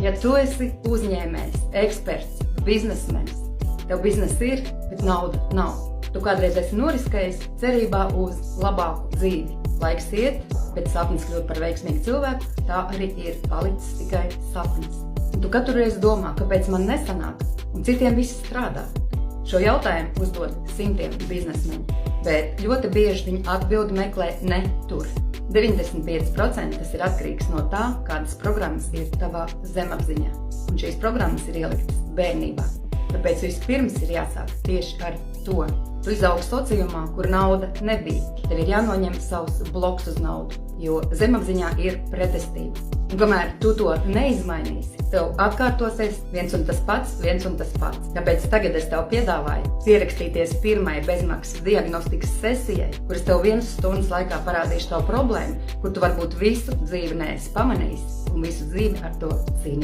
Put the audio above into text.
Ja tu esi uzņēmējs, eksperts, biznesmenis, tev biznesa ir, bet nauda nav. Tu kādreiz esi noriskējis cerībā uz labāku dzīvi. Laiks iet, bet sapnis kļūt par veiksmīgu cilvēku, tā arī ir palicis tikai sapnis. Un tu katru reizi domā, kāpēc man nesanāk, un citiem viss strādā. Šo jautājumu uzdod simtiem biznesmeņu, bet ļoti bieži viņi atbildi meklē ne tur. 95% tas ir atkarīgs no tā, kādas programmas ir tavā zemapziņā. Un šīs programmas ir ieliktas bērnībā. Tāpēc vispirms ir jāsāk tieši ar to. Tu izaugi sociumā, kur nauda nebija. Tev ir jānoņem savus bloks uz naudu, jo zemapziņā ir pretestība. Un kamēr tu to neizmainīsi, tev atkārtosies viens un tas pats. Tāpēc tagad es tev piedāvāju pierakstīties pirmai bezmaksas diagnostikas sesijai, kuras tev 1 stundas laikā parādīšu tavu problēmu, kur tu varbūt visu dzīvi neesi pamanījis un visu dzīvi ar to cīnījies.